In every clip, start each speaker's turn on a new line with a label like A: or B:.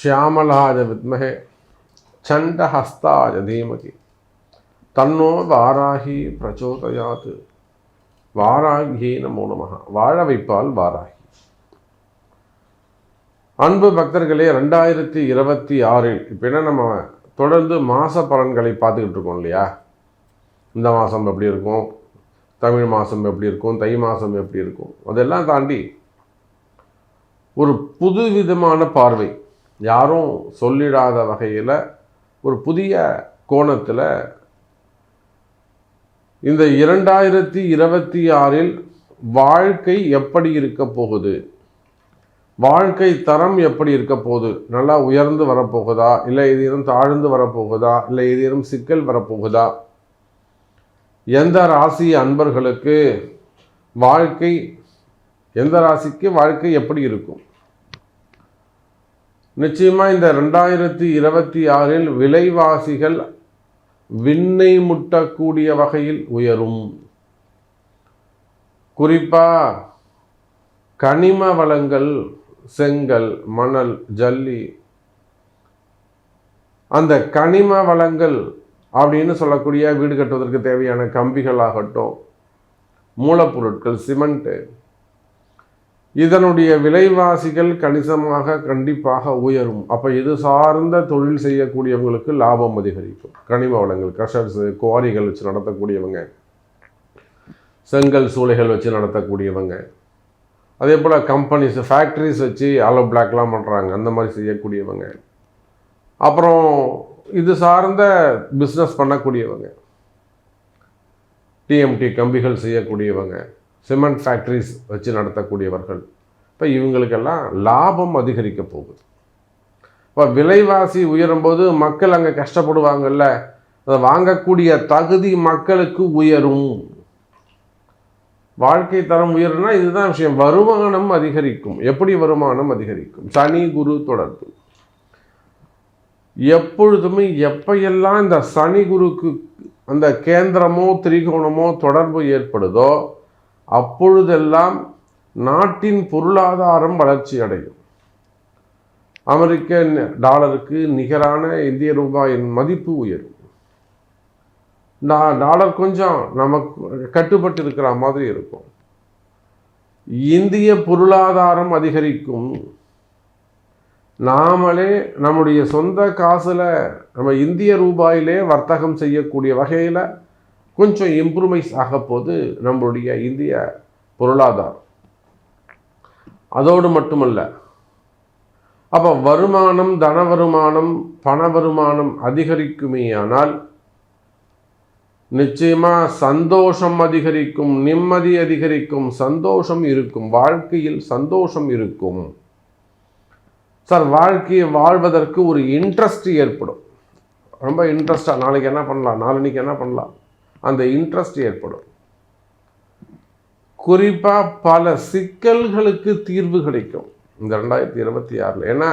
A: ஷியாமலாய வித்மஹே சண்டஹஸ்தாய தீமகி தன்னோ வாராகி பிரச்சோதயாத். வாராகி நமோ நமஹ. வாழ வைப்பால் வாராகி. அன்பு பக்தர்களே, 2026 இப்போ என்ன நம்ம தொடர்ந்து மாத பலன்களை பார்த்துக்கிட்டு இருக்கோம் இல்லையா? இந்த மாதம் எப்படி இருக்கும், தமிழ் மாதம் எப்படி இருக்கும், தை மாதம் எப்படி இருக்கும், அதெல்லாம் தாண்டி ஒரு புதுவிதமான பார்வை, யாரும் சொல்லிடாத வகையில் ஒரு புதிய கோணத்தில் இந்த 2026 வாழ்க்கை எப்படி இருக்க போகுது, வாழ்க்கை தரம் எப்படி இருக்க போகுது, நல்லா உயர்ந்து வரப்போகுதா, இல்லை ஏதேனும் தாழ்ந்து வரப்போகுதா, இல்லை ஏதேனும் சிக்கல் வரப்போகுதா, எந்த ராசி அன்பர்களுக்கு வாழ்க்கை, எந்த ராசிக்கு வாழ்க்கை எப்படி இருக்கும். நிச்சயமா இந்த 2026 விலைவாசிகள் விண்ணை முட்டக்கூடிய வகையில் உயரும். குறிப்பா கனிம வளங்கள், செங்கல், மணல், ஜல்லி, அந்த கனிம வளங்கள் அப்படின்னு சொல்லக்கூடிய வீடு கட்டுவதற்கு தேவையான கம்பிகள் ஆகட்டும், மூலப்பொருட்கள், சிமெண்ட்டு, இதனுடைய விலைவாசிகள் கணிசமாக கண்டிப்பாக உயரும். அப்போ இது சார்ந்த தொழில் செய்யக்கூடியவங்களுக்கு லாபம் அதிகரிக்கும். கனிம வளங்கள், க்ரஷர்ஸ், குவாரிகள் வச்சு நடத்தக்கூடியவங்க, செங்கல் சூளைகள் வச்சு நடத்தக்கூடியவங்க, அதே போல் கம்பெனிஸ், ஃபேக்ட்ரிஸ் வச்சு ஆலோ பிளாக்லாம் பண்ணுறாங்க, அந்த மாதிரி செய்யக்கூடியவங்க, அப்புறம் இது சார்ந்த பிஸ்னஸ் பண்ணக்கூடியவங்க, டிஎம்டி கம்பிகள் செய்யக்கூடியவங்க, சிமெண்ட் ஃபேக்ட்ரிஸ் வச்சு நடத்தக்கூடியவர்கள், இப்போ இவங்களுக்கெல்லாம் லாபம் அதிகரிக்க போகுது. இப்போ விலைவாசி உயரும்போது மக்கள் அங்கே கஷ்டப்படுவாங்கல்ல, அதை வாங்கக்கூடிய தகுதி மக்களுக்கு உயரும். வாழ்க்கை தரம் உயரும்னா இதுதான் விஷயம். வருமானம் அதிகரிக்கும். எப்படி வருமானம் அதிகரிக்கும்? சனி குரு தொடர்பு. எப்பொழுதுமே எப்பையெல்லாம் இந்த சனி குருக்கு அந்த கேந்திரமோ திரிகோணமோ தொடர்பு ஏற்படுதோ அப்பொழுதெல்லாம் நாட்டின் பொருளாதாரம் வளர்ச்சி அடையும். அமெரிக்க டாலருக்கு நிகரான இந்திய ரூபாயின் மதிப்பு உயரும். டாலர் கொஞ்சம் நமக்கு கட்டுப்பட்டு இருக்கிற மாதிரி இருக்கும். இந்திய பொருளாதாரம் அதிகரிக்கும். நாமளே நம்முடைய சொந்த காசில் நம்ம இந்திய ரூபாயிலே வர்த்தகம் செய்யக்கூடிய வகையில் கொஞ்சம் இம்ப்ரூவைஸ் ஆக போது நம்மளுடைய இந்திய பொருளாதாரம். அதோடு மட்டுமல்ல, அப்போ வருமானம், தன வருமானம், பண வருமானம் அதிகரிக்குமேயானால் நிச்சயமாக சந்தோஷம் அதிகரிக்கும், நிம்மதி அதிகரிக்கும், சந்தோஷம் இருக்கும், வாழ்க்கையில் சந்தோஷம் இருக்கும். சார், வாழ்க்கையை வாழ்வதற்கு ஒரு இன்ட்ரெஸ்ட் ஏற்படும். ரொம்ப இன்ட்ரெஸ்டாக நாளைக்கு என்ன பண்ணலாம், நாளைக்கு என்ன பண்ணலாம், அந்த இன்ட்ரெஸ்ட் ஏற்படும். குறிப்பாக பல சிக்கல்களுக்கு தீர்வு கிடைக்கும் இந்த 2026. ஏன்னா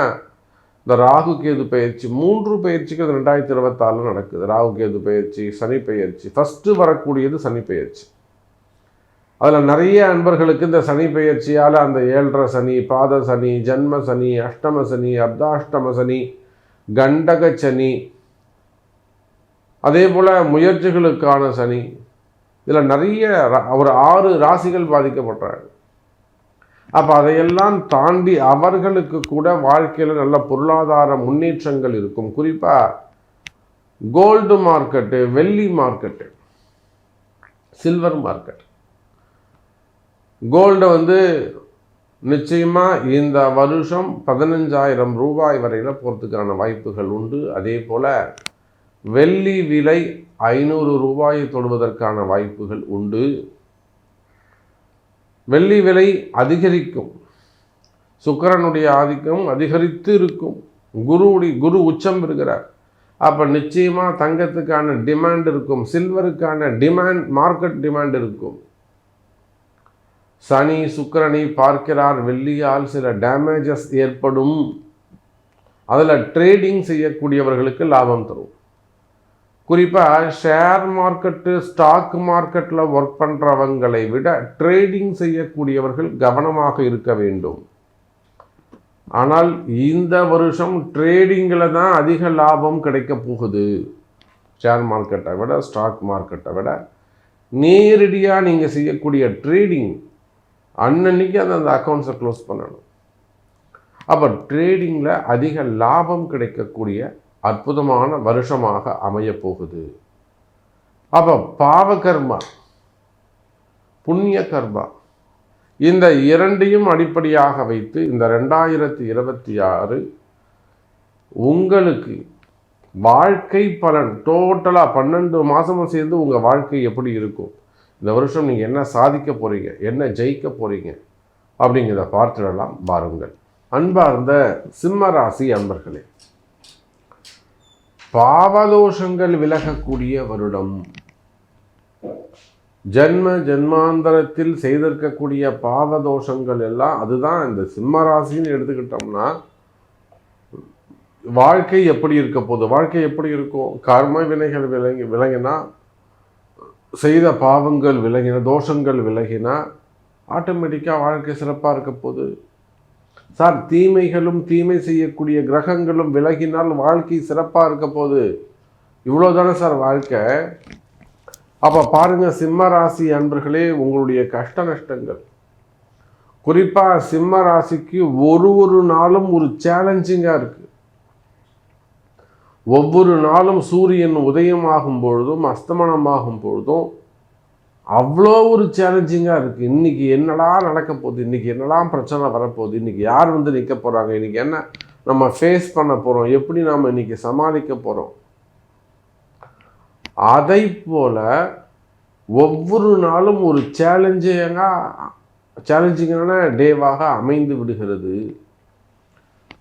A: இந்த ராகு கேது பயிற்சி 3 பயிற்சிக்கு 2026 நடக்குது. ராகு கேது பயிற்சி, சனி பயிற்சி. ஃபஸ்ட்டு வரக்கூடியது சனி பயிற்சி. அதில் நிறைய அன்பர்களுக்கு இந்த சனி பயிற்சியால் அந்த 7.5 சனி, பாத சனி, ஜன்ம சனி, அஷ்டம சனி, அர்த்தாஷ்டம சனி, கண்டக சனி, அதே போல் முயற்சிகளுக்கான சனி, இதில் நிறைய ஒரு 6 ராசிகள் பாதிக்கப்படுறாங்க. அப்போ அதையெல்லாம் தாண்டி அவர்களுக்கு கூட வாழ்க்கையில் நல்ல பொருளாதார முன்னேற்றங்கள் இருக்கும். குறிப்பாக கோல்டு மார்க்கெட்டு, வெள்ளி மார்க்கெட்டு, சில்வர் மார்க்கெட். கோல்டு நிச்சயமாக இந்த வருஷம் 15,000 ரூபாய் வரையில் போகிறதுக்கான வாய்ப்புகள் உண்டு. அதே போல் வெள்ளி விலை 500 ரூபாயை தொடுவதற்கான வாய்ப்புகள் உண்டு. வெள்ளி விலை அதிகரிக்கும். சுக்கிரனுடைய ஆதிக்கம் அதிகரித்து இருக்கும். குரு உச்சம் இருக்கிறார். அப்போ நிச்சயமாக தங்கத்துக்கான டிமாண்ட் இருக்கும், சில்வருக்கான டிமாண்ட், மார்க்கெட் டிமாண்ட் இருக்கும். சனி சுக்கிரனை பார்க்கிறார். வெள்ளியால் சில டேமேஜஸ் ஏற்படும். அதில் ட்ரேடிங் செய்யக்கூடியவர்களுக்கு லாபம் தரும். குறிப்பாக ஷேர் மார்க்கெட்டு, ஸ்டாக் மார்க்கெட்டில் ஒர்க் பண்ணுறவங்களை விட ட்ரேடிங் செய்யக்கூடியவர்கள் கவனமாக இருக்க வேண்டும். ஆனால் இந்த வருஷம் ட்ரேடிங்கில் தான் அதிக லாபம் கிடைக்க போகுது. ஷேர் மார்க்கெட்டை விட, ஸ்டாக் மார்க்கெட்டை விட நேரடியாக நீங்கள் செய்யக்கூடிய ட்ரேடிங் அன்னன்னைக்கு அந்த அக்கௌண்ட்ஸை க்ளோஸ் பண்ணணும். அப்போ ட்ரேடிங்கில் அதிக லாபம் கிடைக்கக்கூடிய அற்புதமான வருஷமாக அமையப்போகுது. அப்போ பாவகர்மா, புண்ணிய கர்மா, இந்த இரண்டையும் அடிப்படையாக வைத்து இந்த 2026 உங்களுக்கு வாழ்க்கை பலன் டோட்டலாக 12 மாதமும் சேர்ந்து உங்கள் வாழ்க்கை எப்படி இருக்கும், இந்த வருஷம் நீங்கள் என்ன சாதிக்க போகிறீங்க, என்ன ஜெயிக்க போகிறீங்க அப்படிங்கிறத பார்த்துடலாம் வாருங்கள். அன்பார்ந்த சிம்ம ராசி அன்பர்களே, பாவதோஷங்கள் விலகக்கூடிய வருடம். ஜென்மாந்தரத்தில் செய்திருக்கக்கூடிய பாவதோஷங்கள் எல்லாம், அதுதான் இந்த சிம்ம ராசின்னு எடுத்துக்கிட்டோம்னா வாழ்க்கை எப்படி இருக்க போகுது, வாழ்க்கை எப்படி இருக்கும், கர்ம வினைகள் விலகினா, செய்த பாவங்கள் விலகின, தோஷங்கள் விலகினா ஆட்டோமேட்டிக்காக வாழ்க்கை சிறப்பாக இருக்க போகுது. சார், தீமைகளும் தீமை செய்யக்கூடிய கிரகங்களும் விலகினால் வாழ்க்கை சிறப்பாக இருக்க போகுது. இவ்வளோதானே சார் வாழ்க்கை. அப்போ பாருங்கள் சிம்ம ராசி அன்பர்களே, உங்களுடைய கஷ்ட நஷ்டங்கள், குறிப்பாக சிம்ம ராசிக்கு ஒரு நாளும் ஒரு சேலஞ்சிங்காக இருக்குது. ஒவ்வொரு நாளும் சூரியன் உதயமாகும் பொழுதும் அஸ்தமனமாகும் பொழுதும் அவ்வளோ ஒரு சேலஞ்சிங்காக இருக்குது. இன்றைக்கி என்னடா நடக்க போகுது, இன்றைக்கி என்னெல்லாம் பிரச்சனை வரப்போகுது, இன்றைக்கி யார் வந்து நிற்க போகிறாங்க, இன்றைக்கி என்ன நம்ம ஃபேஸ் பண்ண போகிறோம், எப்படி நாம் இன்றைக்கி சமாளிக்க போகிறோம். அதை போல் ஒவ்வொரு நாளும் ஒரு சேலஞ்சிங்கான டேவாக அமைந்து விடுகிறது.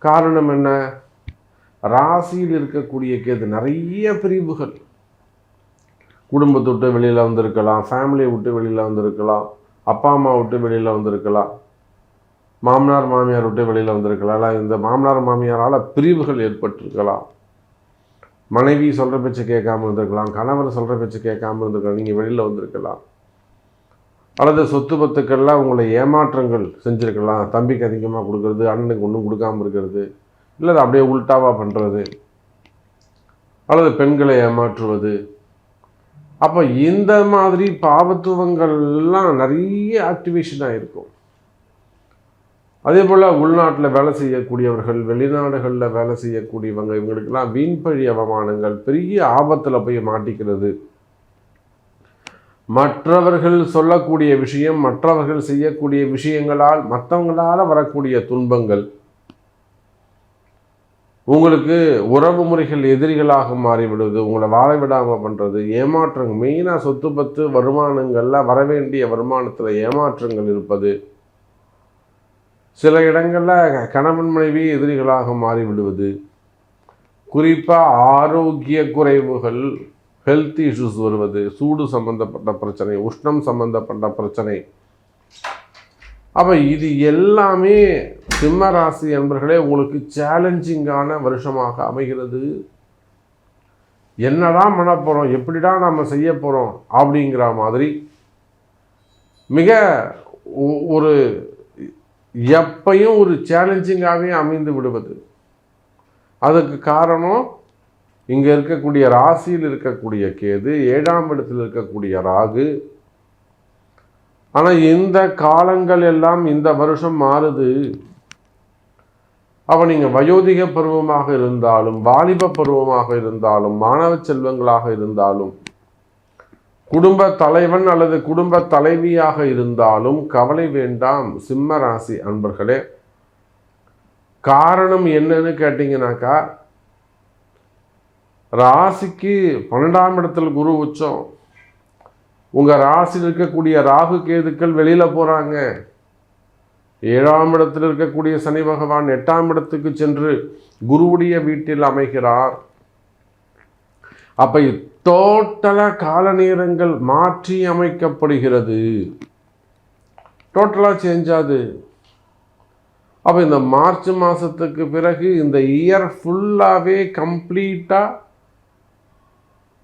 A: காரணம் என்ன? ராசியில் இருக்கக்கூடிய கேது நிறைய பிரிவுகள், குடும்பத்தை விட்டு வெளியில் வந்திருக்கலாம், ஃபேமிலியை விட்டு வெளியில் வந்திருக்கலாம், அப்பா அம்மா விட்டு வெளியில் வந்திருக்கலாம், மாமனார் மாமியார் விட்டு வெளியில் வந்திருக்கலாம், இல்லை இந்த மாமனார் மாமியாரால் பிரிவுகள் ஏற்பட்டிருக்கலாம், மனைவி சொல்கிற பேச்சு கேட்காமல் இருந்திருக்கலாம், கணவர் சொல்கிற பேச்சு கேட்காமல் இருந்திருக்கலாம், நீங்கள் வெளியில் வந்திருக்கலாம், அல்லது சொத்து பத்துக்கள்லாம் உங்களை ஏமாற்றங்கள் செஞ்சுருக்கலாம், தம்பிக்கு அதிகமாக கொடுக்கறது, அண்ணனுக்கு ஒன்றும் கொடுக்காமல் இருக்கிறது, இல்லை அப்படியே உல்டாவாக பண்ணுறது, அல்லது பெண்களை ஏமாற்றுவது. அப்போ இந்த மாதிரி பாவத்துவங்கள்லாம் நிறைய ஆக்டிவேஷனாக இருக்கும். அதே போல் உள்நாட்டில் வேலை செய்யக்கூடியவர்கள், வெளிநாடுகளில் வேலை செய்யக்கூடியவங்க, இவங்களுக்கெல்லாம் வீண்பழி அவமானங்கள், பெரிய ஆபத்தில் போய் மாட்டிக்கிறது. மற்றவர்கள் சொல்லக்கூடிய விஷயம், மற்றவர்கள் செய்யக்கூடிய விஷயங்களால் மற்றவங்களால் வரக்கூடிய துன்பங்கள், உங்களுக்கு உறவு முறைகள் எதிரிகளாக மாறிவிடுவது, உங்களை வாழ விடாமல் பண்ணுறது, ஏமாற்றங்கள், மெயினாக சொத்து பத்து வருமானங்களில் வரவேண்டிய வருமானத்தில் ஏமாற்றங்கள் இருப்பது, சில இடங்களில் கணவன் மனைவி எதிரிகளாக மாறிவிடுவது, குறிப்பாக ஆரோக்கிய குறைவுகள், ஹெல்த் இஷ்யூஸ் வருவது, சூடு சம்பந்தப்பட்ட பிரச்சனை, உஷ்ணம் சம்பந்தப்பட்ட பிரச்சனை. அப்போ இது எல்லாமே சிம்ம ராசி என்பர்களே உங்களுக்கு சேலஞ்சிங்கான வருஷமாக அமைகிறது. என்னடா பண்ண போகிறோம், எப்படிடா நம்ம செய்ய போகிறோம் அப்படிங்கிற மாதிரி மிக ஒரு எப்பையும் ஒரு சேலஞ்சிங்காகவே அமைந்து விடுவது. அதுக்கு காரணம் இங்கே இருக்கக்கூடிய ராசியில் இருக்கக்கூடிய கேது, 7ஆம் இடத்தில் இருக்கக்கூடிய ராகு. ஆனால் இந்த காலங்கள் எல்லாம் இந்த வருஷம் மாறுது. அப்போ நீங்கள் வயோதிக பருவமாக இருந்தாலும், வாலிப பருவமாக இருந்தாலும், மாணவ செல்வங்களாக இருந்தாலும், குடும்ப தலைவன் அல்லது குடும்ப தலைவியாக இருந்தாலும் கவலை வேண்டாம் சிம்ம ராசி அன்பர்களே. காரணம் என்னன்னு கேட்டிங்கனாக்கா, ராசிக்கு 12ஆம் இடத்தில் குரு உச்சம், உங்கள் ராசியில் இருக்கக்கூடிய ராகு கேதுக்கள் வெளியில் போகிறாங்க. 7ஆம் இடத்தில் இருக்கக்கூடிய சனி பகவான் 8ஆம் இடத்துக்கு சென்று குருவுடைய வீட்டில் அமைகிறார். அப்போ டோட்டலாக கால நேரங்கள் மாற்றி அமைக்கப்படுகிறது, டோட்டலாக சேஞ்ச் ஆகுது. அப்போ இந்த மார்ச் மாதத்துக்கு பிறகு இந்த இயர் ஃபுல்லாகவே கம்ப்ளீட்டாக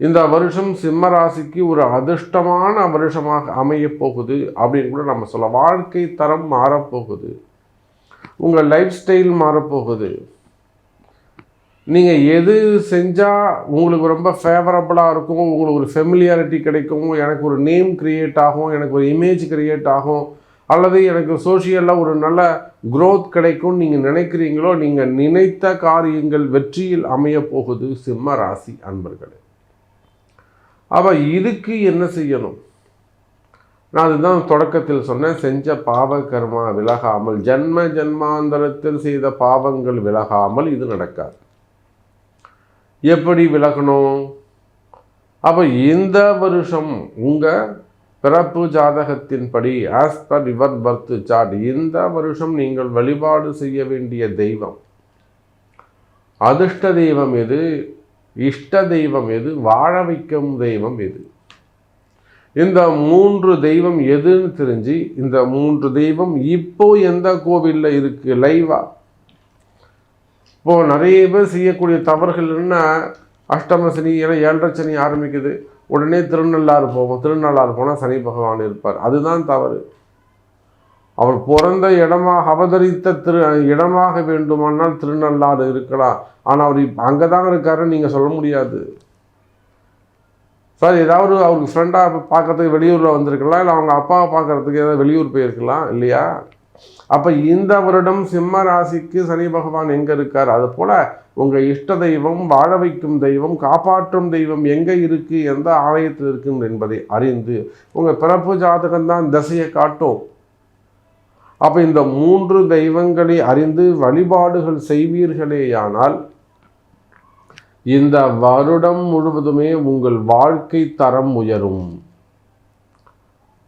A: இந்த வருஷம் சிம்ம ராசிக்கு ஒரு அதிர்ஷ்டமான வருஷமாக அமைய போகுது அப்படின்னு கூட நம்ம சொல்ல. வாழ்க்கை தரம் மாறப்போகுது. உங்கள் லைஃப் ஸ்டைல் மாறப்போகுது. நீங்கள் எது செஞ்சால் உங்களுக்கு ரொம்ப ஃபேவரபுளாக இருக்கும், உங்களுக்கு ஒரு ஃபெமிலியாரிட்டி கிடைக்கும், எனக்கு ஒரு நேம் க்ரியேட் ஆகும், எனக்கு ஒரு இமேஜ் க்ரியேட் ஆகும், அல்லது எனக்கு சோஷியலாக ஒரு நல்ல க்ரோத் கிடைக்கும்னு நீங்கள் நினைக்கிறீங்களோ, நீங்கள் நினைத்த காரியங்கள் வெற்றியில் அமைய போகுது சிம்ம ராசி அன்பர்களே. அப்போ இதுக்கு என்ன செய்யணும்? நான் அதுதான் தொடக்கத்தில் சொன்னேன். செஞ்ச பாவ கர்மா விலகாமல், ஜன்ம ஜன்மாந்தரத்தில் செய்த பாவங்கள் விலகாமல் இது நடக்காது. எப்படி விலகணும்? அப்போ இந்த வருஷம் உங்கள் பிறப்பு ஜாதகத்தின்படி as per your birth chart, இந்த வருஷம் நீங்கள் வழிபாடு செய்ய வேண்டிய தெய்வம், அதிர்ஷ்ட தெய்வம் எது, இஷ்ட தெய்வம் எது, வாழ வைக்கும் தெய்வம் எது, இந்த 3 தெய்வம் எதுன்னு தெரிஞ்சு, இந்த 3 தெய்வம் இப்போ எந்த கோவிலில் இருக்கு லைவா. இப்போது நிறைய பேர் செய்யக்கூடிய தவறுகள் என்ன, அஷ்டம சனி ஏன்னா 7.5 சனி ஆரம்பிக்குது, உடனே திருநள்ளாறு போவோம், திருநள்ளாறு போனால் சனி பகவான் இருப்பார். அதுதான் தவறு. அவர் பிறந்த இடமாக அவதரித்த இடமாக வேண்டுமானால் திருநள்ளாறு இருக்கலாம், ஆனால் அவர் அங்கே தான் இருக்காருன்னு நீங்கள் சொல்ல முடியாது. சார் ஏதாவது அவருக்கு ஃப்ரெண்டாக பார்க்கறதுக்கு வெளியூரில் வந்திருக்கலாம், இல்லை அவங்க அப்பாவை பார்க்கறதுக்கு ஏதாவது வெளியூர் போயிருக்கலாம் இல்லையா. அப்போ இந்த வருடம் சிம்ம ராசிக்கு சனி பகவான் எங்கே இருக்கார், அது போல் உங்கள் இஷ்ட தெய்வம், வாழ வைக்கும் தெய்வம், காப்பாற்றும் தெய்வம் எங்கே இருக்குது, எந்த ஆலயத்தில் இருக்குது என்பதை அறிந்து உங்கள் பிறப்பு ஜாதகம்தான் திசையை காட்டும். அப்போ இந்த 3 தெய்வங்களை அறிந்து வழிபாடுகள் செய்வீர்களேயானால் இந்த வருடம் முழுவதுமே உங்கள் வாழ்க்கை தரம் உயரும்.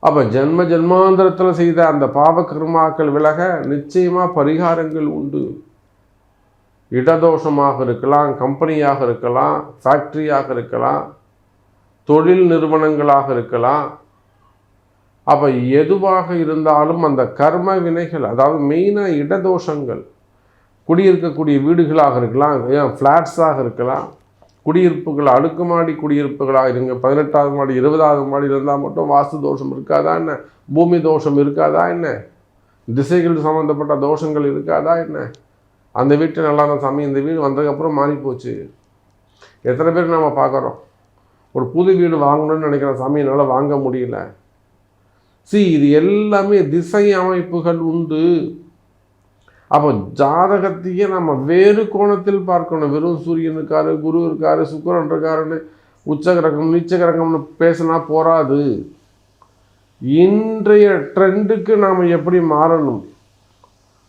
A: அப்போ ஜென்ம ஜென்மாந்திரத்தில் செய்த அந்த பாவ கர்மாக்கள் விலக நிச்சயமாக பரிகாரங்கள் உண்டு. இடதோஷமாக இருக்கலாம், கம்பெனியாக இருக்கலாம், ஃபேக்ட்ரியாக இருக்கலாம், தொழில் நிறுவனங்களாக இருக்கலாம். அப்போ எதுவாக இருந்தாலும் அந்த கர்ம வினைகள், அதாவது மெயினாக இடதோஷங்கள், குடியிருக்கக்கூடிய வீடுகளாக இருக்கலாம், ஃப்ளாட்ஸாக இருக்கலாம், குடியிருப்புகள் அடுக்குமாடி குடியிருப்புகளாக இருங்க, 18வது மாடி 20வது மாடியில் இருந்தால் மட்டும் வாஸ்து தோஷம் இருக்காதா என்ன, பூமி தோஷம் இருக்காதா என்ன, திசைகள் சம்மந்தப்பட்ட தோஷங்கள் இருக்காதா என்ன, அந்த வீட்டு நல்லா இருந்த சாமி இந்த வீடு வந்ததுக்கப்புறம் மாறிப்போச்சு. எத்தனை பேர் நம்ம பார்க்குறோம், ஒரு புது வீடு வாங்கணும்னு நினைக்கிற சாமி என்னால் வாங்க முடியல. இது எல்லாமே திசை அமைப்புகள் உண்டு. அப்போ ஜாதகத்தையே நம்ம வேறு கோணத்தில் பார்க்கணும். வெறும் சூரியன் இருக்காரு, குரு இருக்காரு, சுக்கிரன் இருக்காருன்னு உச்சகிரகம் நீச்சகிரகம்னு பேசினா போராது. இன்றைய ட்ரெண்டுக்கு நாம் எப்படி மாறணும்,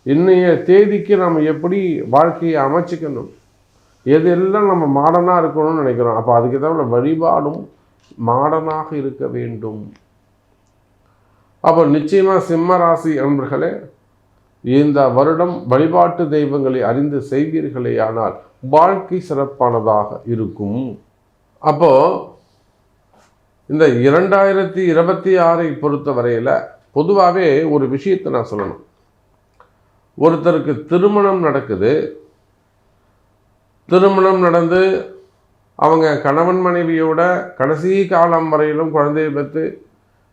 A: இன்றைய தேதிக்கு நாம் எப்படி வாழ்க்கையை அமைச்சிக்கணும், எதெல்லாம் நம்ம மாடர்னாக இருக்கணும்னு நினைக்கிறோம். அப்போ அதுக்கு தான் வழிபாடும் மாடர்னாக இருக்க வேண்டும். அப்போ நிச்சயமாக சிம்ம ராசி அன்பர்களே, இந்த வருடம் வழிபாட்டு தெய்வங்களை அறிந்து செய்வீர்களேயானால் வாழ்க்கை சிறப்பானதாக இருக்கும். அப்போது இந்த 2026 பொறுத்த வரையில் பொதுவாகவே ஒரு விஷயத்தை நான் சொல்லணும். ஒருத்தருக்கு திருமணம் நடக்குது, திருமணம் நடந்து அவங்க கணவன் மனைவியோட கடைசி காலம் வரையிலும் குழந்தையை பெற்று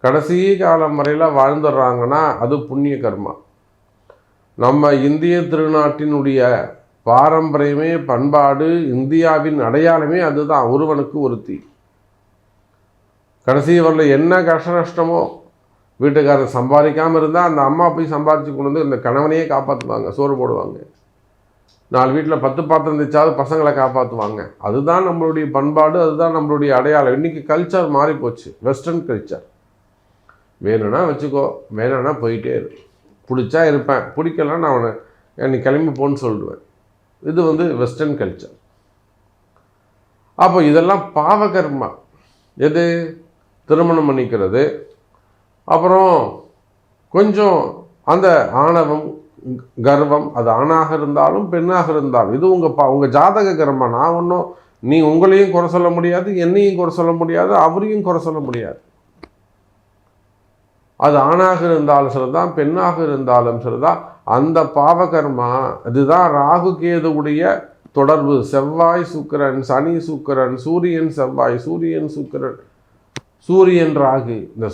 A: கடைசி காலம் வரையில் வாழ்ந்துடுறாங்கன்னா அது புண்ணிய கர்மா. நம்ம இந்திய திருநாட்டினுடைய பாரம்பரியமே, பண்பாடு, இந்தியாவின் அடையாளமே அதுதான். ஒருவனுக்கு ஒருத்தி. கடைசி வரல என்ன கஷ்ட நஷ்டமோ, வீட்டுக்காரர் சம்பாதிக்காமல் இருந்தால் அந்த அம்மா போய் சம்பாதிச்சு கொண்டு வந்து இந்த கணவனையே காப்பாற்றுவாங்க, சோறு போடுவாங்க. 4 வீட்டில் 10 பாத்திரம் தைச்சாவது பசங்களை காப்பாற்றுவாங்க. அதுதான் நம்மளுடைய பண்பாடு, அதுதான் நம்மளுடைய அடையாளம். இன்றைக்கி கல்ச்சர் மாறிப்போச்சு, வெஸ்டர்ன் கல்ச்சர். வேணும்னா வச்சுக்கோ, வேணும்னா போயிட்டே இரு, பிடிச்சா இருப்பேன், பிடிக்கலாம் நான் அவனை நீ கிளம்பி போன்னு சொல்லிடுவேன். இது வெஸ்டர்ன் கல்ச்சர். அப்போ இதெல்லாம் பாவகர்மா. எது? திருமணம் பண்ணிக்கிறது, அப்புறம் கொஞ்சம் அந்த ஆணவம், கர்வம், அது ஆணாக இருந்தாலும் பெண்ணாக இருந்தாலும் இது உங்கள் ஜாதக கர்மா. நான் ஒன்றும் நீ உங்களையும் குறை சொல்ல முடியாது, என்னையும் குறை சொல்ல முடியாது, அவரையும் குறை சொல்ல முடியாது. அது ஆணாக இருந்தாலும் சரிதான், பெண்ணாக இருந்தாலும் சரிதான், அந்த பாவகர்மா அதுதான் ராகு கேதுவுடைய தொடர்பு. செவ்வாய் சுக்கிரன், சனி சுக்கிரன், சூரியன் செவ்வாய், சூரியன் சுக்கிரன், சூரியன் ராகு. இந்த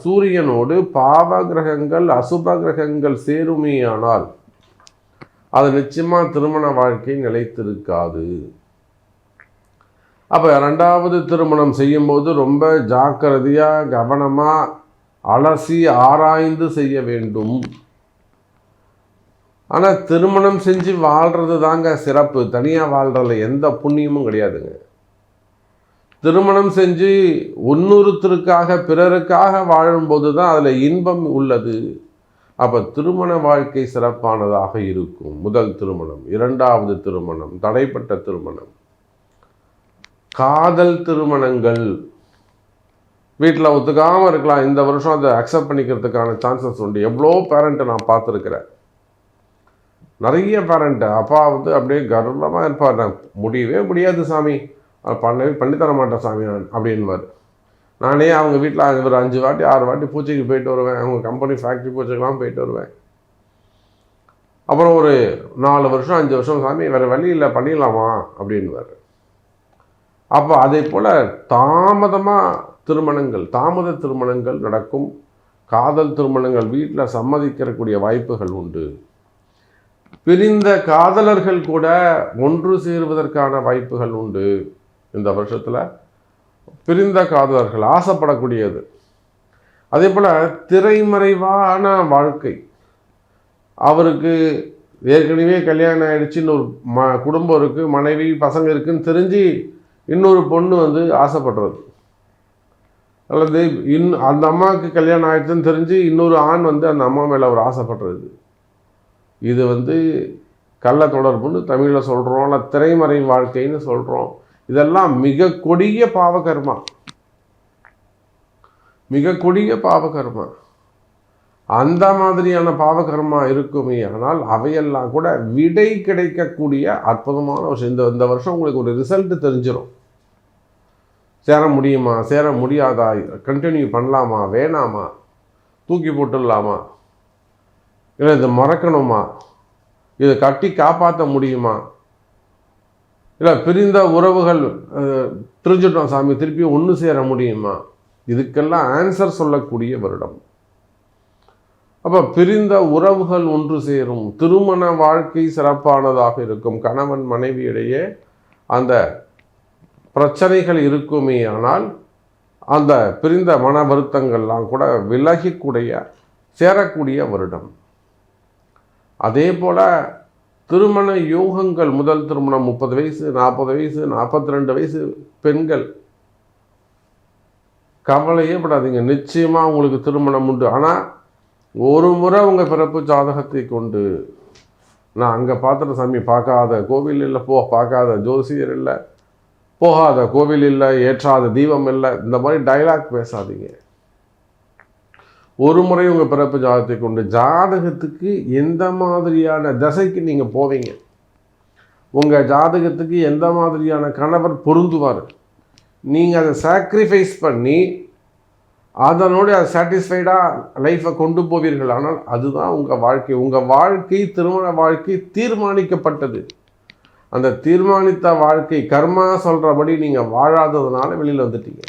A: சூரியனோடு பாவ கிரகங்கள் அசுப கிரகங்கள் சேருமேயானால் அது நிச்சயமா திருமண வாழ்க்கை நிலைத்திருக்காது. அப்போ ரெண்டாவது திருமணம் செய்யும்போது ரொம்ப ஜாக்கிரதையாக கவனமாக அலசி ஆராய்ந்து செய்ய வேண்டும். ஆனால் திருமணம் செஞ்சு வாழ்கிறது தாங்க சிறப்பு. தனியாக வாழ்கிறதுல எந்த புண்ணியமும் கிடையாதுங்க. திருமணம் செஞ்சு இன்னொருத்தருக்காக பிறருக்காக வாழும்போது தான் அதில் இன்பம் உள்ளது. அப்போ திருமண வாழ்க்கை சிறப்பானதாக இருக்கும். முதல் திருமணம், இரண்டாவது திருமணம், தடைப்பட்ட திருமணம், காதல் திருமணங்கள் வீட்டில் ஒத்துக்காமல் இருக்கலாம். இந்த வருஷம் அதை அக்செப்ட் பண்ணிக்கிறதுக்கான சான்சஸ் உண்டு. எவ்வளோ பேரண்ட்டை நான் பார்த்துருக்கிறேன். நிறைய பேரண்ட்டு அப்பா வந்து அப்படியே கர்வமாக இருப்பார். நான் முடியவே முடியாது சாமி, பண்ணித்தர மாட்டேன் சாமி நான் அப்படின்வார். நானே அவங்க வீட்டில் ஒரு 5 வாட்டி 6 வாட்டி பூஜைக்கு போயிட்டு வருவேன். அவங்க கம்பெனி ஃபேக்ட்ரி பூஜைக்கெலாம் போயிட்டு வருவேன். அப்புறம் ஒரு 4 வருஷம் 5 வருஷம் சாமி வேறு வழி இல்லை பண்ணிடலாமா அப்படின்வார். அப்போ அதே போல் தாமத திருமணங்கள் நடக்கும். காதல் திருமணங்கள் வீட்டில் சம்மதிக்கக்கூடிய வாய்ப்புகள் உண்டு. பிரிந்த காதலர்கள் கூட ஒன்று சேருவதற்கான வாய்ப்புகள் உண்டு. இந்த வருஷத்தில் பிரிந்த காதலர்கள் ஆசைப்படக்கூடியது. அதே போல் திரைமறைவான வாழ்க்கை, அவருக்கு ஏற்கனவே கல்யாணம் ஆகிடுச்சின்னு ஒரு குடும்பம் இருக்குது, மனைவி பசங்க இருக்குன்னு தெரிஞ்சு இன்னொரு பொண்ணு வந்து ஆசைப்படுறது, அல்லது அந்த அம்மாவுக்கு கல்யாணம் ஆகிடுச்சுன்னு தெரிஞ்சு இன்னொரு ஆண் வந்து அந்த அம்மா மேலே அவர் ஆசைப்படுறது. இது வந்து கள்ள தொடர்புன்னு தமிழில் சொல்கிறோம், இல்லை திரைமறை வாழ்க்கைன்னு சொல்கிறோம். இதெல்லாம் மிக கொடிய பாவகர்மா. அந்த மாதிரியான பாவகர்மா இருக்குமே. ஆனால் அவையெல்லாம் கூட விடை கிடைக்கக்கூடிய அற்புதமான விஷயம். இந்த வருஷம் உங்களுக்கு ஒரு ரிசல்ட் தெரிஞ்சிடும். சேர முடியுமா, சேர முடியாதா, கண்டினியூ பண்ணலாமா, வேணாமா, தூக்கி போட்டுடலாமா, இல்லை இதை மறக்கணுமா, இதை கட்டி காப்பாற்ற முடியுமா, இல்லை பிரிந்த உறவுகள் பிரிஞ்சுட்டோம் சாமி திருப்பி ஒன்று சேர முடியுமா, இதுக்கெல்லாம் ஆன்சர் சொல்லக்கூடிய வருடம். அப்போ பிரிந்த உறவுகள் ஒன்று சேரும். திருமண வாழ்க்கை சிறப்பானதாக இருக்கும். கணவன் மனைவியிடையே அந்த பிரச்சனைகள் இருக்குமே. ஆனால் அந்த பிரிந்த மன வருத்தங்கள்லாம் கூட சேரக்கூடிய வருடம். அதே போல் திருமண யோகங்கள், முதல் திருமணம் 30 வயசு 40 வயசு 42 வயசு பெண்கள் கவலையே படாதீங்க, நிச்சயமாக உங்களுக்கு திருமணம் உண்டு. ஆனால் ஒரு முறை உங்கள் பிறப்பு ஜாதகத்தை கொண்டு, நான் அங்கே பார்த்துட்டு சாமி பார்க்காத கோவில் இல்லை, பார்க்காத ஜோசியர் இல்லை, போகாத கோவில் இல்லை, ஏற்றாத தீபம் இல்லை, இந்த மாதிரி டைலாக் பேசாதீங்க. ஒரு முறை உங்கள் பிறப்பு ஜாதகத்தை கொண்டு ஜாதகத்துக்கு எந்த மாதிரியான தசைக்கு நீங்கள் போவீங்க, உங்கள் ஜாதகத்துக்கு எந்த மாதிரியான கணவர் பொருந்துவார், நீங்கள் அதை சாக்ரிஃபைஸ் பண்ணி அதனோடு அதை சாட்டிஸ்ஃபைடாக லைஃப்பை கொண்டு போவீர்கள். ஆனால் அதுதான் உங்கள் வாழ்க்கை திருமண வாழ்க்கை தீர்மானிக்கப்பட்டது. அந்த தீர்மானித்த வாழ்க்கை கர்மா சொல்கிறபடி நீங்கள் வாழாததுனால வெளியில் வந்துட்டீங்க.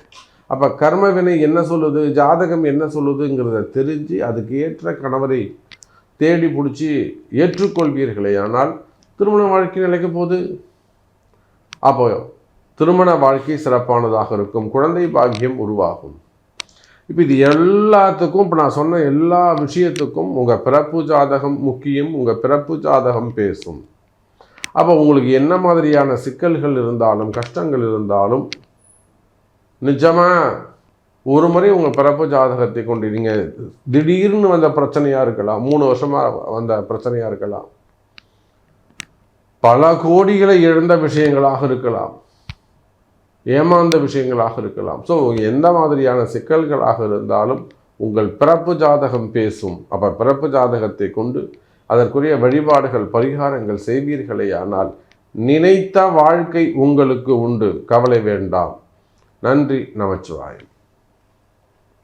A: அப்போ கர்ம வினை என்ன சொல்லுது, ஜாதகம் என்ன சொல்லுதுங்கிறத தெரிஞ்சு அதுக்கு ஏற்ற கணவரை தேடி பிடிச்சி ஏற்றுக்கொள்வீர்களே. ஆனால் திருமண வாழ்க்கை நிலைக்க போது அப்போ திருமண வாழ்க்கை சிறப்பானதாக இருக்கும். குழந்தை பாக்கியம் உருவாகும். இப்போ இது எல்லாத்துக்கும், இப்போ நான் சொன்ன எல்லா விஷயத்துக்கும் உங்கள் பிறப்பு ஜாதகம் முக்கியம். உங்கள் பிறப்பு ஜாதகம் பேசும். அப்போ உங்களுக்கு என்ன மாதிரியான சிக்கல்கள் இருந்தாலும் கஷ்டங்கள் இருந்தாலும் நிஜமாக ஒரு முறை உங்கள் பிறப்பு ஜாதகத்தை கொண்டு நீங்கள் திடீர்னு வந்த பிரச்சனையாக இருக்கலாம், 3 வருஷமாக வந்த பிரச்சனையாக இருக்கலாம், பல கோடிகளை இழந்த விஷயங்களாக இருக்கலாம், ஏமாந்த விஷயங்களாக இருக்கலாம். ஸோ எந்த மாதிரியான சிக்கல்களாக இருந்தாலும் உங்கள் பிறப்பு ஜாதகம் பேசும். அப்போ பிறப்பு ஜாதகத்தை கொண்டு அதற்குரிய வழிபாடுகள் பரிகாரங்கள் செய்வீர்களே. ஆனால் நினைத்த வாழ்க்கை உங்களுக்கு உண்டு, கவலை வேண்டாம். நன்றி. நமச்சிவாயம்.